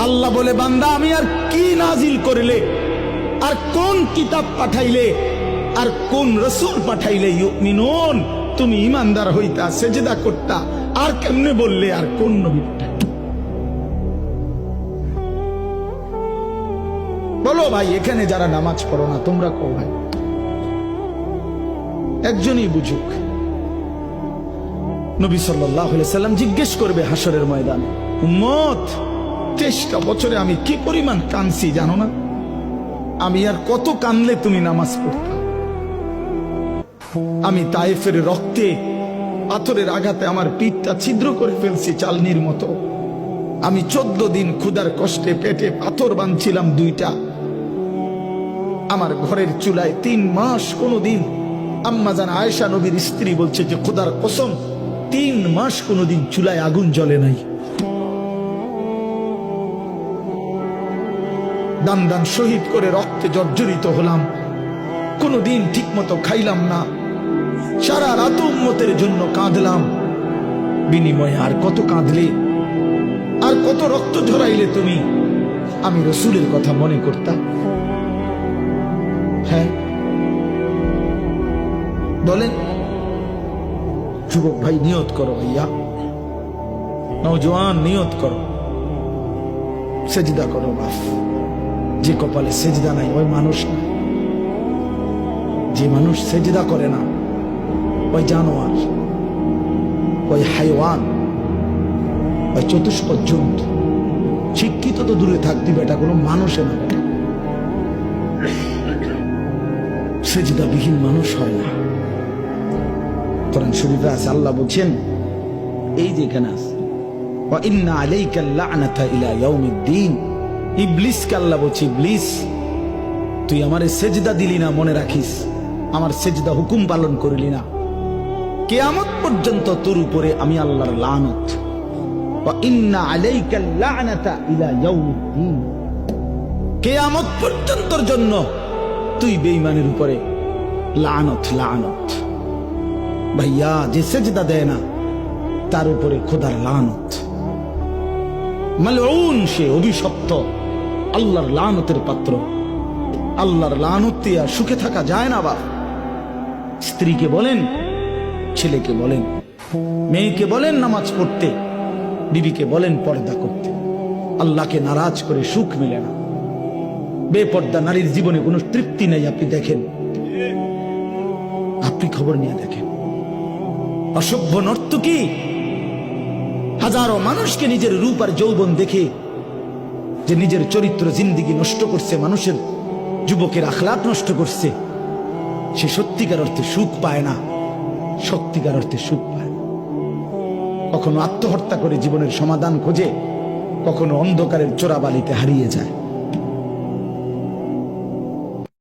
আল্লাহ বলে, বান্দা আমি আর কি নাজিল করলে, আর কোন কিতাব পাঠাইলে, আর কোন রসুল পাঠাইলে ইউমিনুন তুমি ইমানদার হইতা, সেজদা করতা, আর কেমনে বললে আর কোন নবী পাঠাইলে? বলো ভাই, এখানে যারা নামাজ পড়ো না তোমরা কও ভাই, একজনই বুঝুক। নবী সাল্লাল্লাহু আলাইহি সাল্লাম জিজ্ঞেস করবে হাসরের ময়দানে, উম্মত 23টা বছরে আমি কি পরিমাণ কাঁদছি জানো না? আমি আর কত কাঁদলে তুমি নামাজ পড়তা? আমি তায়েফের রক্তে পাথরের আঘাতে আমার পিঠটা ছিদ্র করে ফেলছি চালনির মতো। আমি 14 দিন ক্ষুধার কষ্টে পেটে পাথর বাঁধছিলাম 2টা। আমার ঘরের চুলায় 3 মাস কোনদিন, আম্মা জান আয়েশা নবীর স্ত্রী বলছে যে খোদার কসম 3 মাস কোনদিন চুলায় আগুন জ্বলে নাই। দান দান শহীদ করে রক্তে জর্জরিত হলাম, কোনদিন ঠিক মতো খাইলাম না, সারা রাত উম্মতের জন্য কাঁদলাম। বিনিময়ে আর কত কাঁদলে, আর কত রক্ত ঝরাইলে তুমি আমি রসুলের কথা মনে করতাম? হ্যাঁ বলেন। যুবক ভাই নিয়ত করো, ভাইয়া নওজোয়ান নিয়ত করো, সেজদা করো। বাপ, যে কপালে সেজদা নাই ওই মানুষ না। যে মানুষ সেজদা করে না ওই জানোয়ার, ওই হাইওয়ান, ওই চতুষ্পদ জন্তু। শিক্ষিত তো দূরে থাকতে বেটা, কোনো মানুষে না বেটা। সেজদাবিহীন মানুষ হয় না। কোরআন শরীফে আছে, আল্লাহ বলছেন, এই যে এখানে আছে, ওয়া ইন্না আলাইকা লা'নাতা ইলা ইয়াউমিদ্দিন। ইবলিসকে আল্লাহ বলছে, ইবলিস তুই আমারে সেজদা দিলি না, মনে রাখিস আমার সেজদা হুকুম পালন করলি না, কিয়ামত পর্যন্ত তোর উপরে আমি আল্লাহর লানত। ওয়া ইন্না আলাইকা লা'নাতা ইলা ইয়াউমিদ্দিন, কিয়ামত পর্যন্তর জন্য তুই বেঈমানের উপরে লানত, লানত। ভাইয়া, যে সেজদা দেয় না তার উপরে খোদার লানত। মালউন, সে অভিশপ্ত, আল্লাহর লানতের পাত্র। আল্লাহর লানত দিয়ে আর সুখে থাকা যায় না। বাপ, স্ত্রীকে বলেন, ছেলেকে বলেন, মেয়েকে বলেন নামাজ পড়তে, বিবিকে বলেন পর্দা করতে। আল্লাহকে নারাজ করে সুখ মেলে না। বেপর্দা নারীর জীবনে কোনো তৃপ্তি নেই। আপনি দেখেন, আপনি খবর নিয়ে দেখেন, অসভ্য নর্তকী হাজারো মানুষকে নিজের রূপ আর যৌবন দেখে যে নিজের চরিত্র জিন্দিগি নষ্ট করছে, মানুষের যুবকের আখলাক নষ্ট করছে, সে সত্যিকার অর্থে সুখ পায় না। সত্যিকার অর্থে সুখ পায় না। কখনো আত্মহত্যা করে জীবনের সমাধান খোঁজে, কখনো অন্ধকারের চোরাবালিতে হারিয়ে যায়।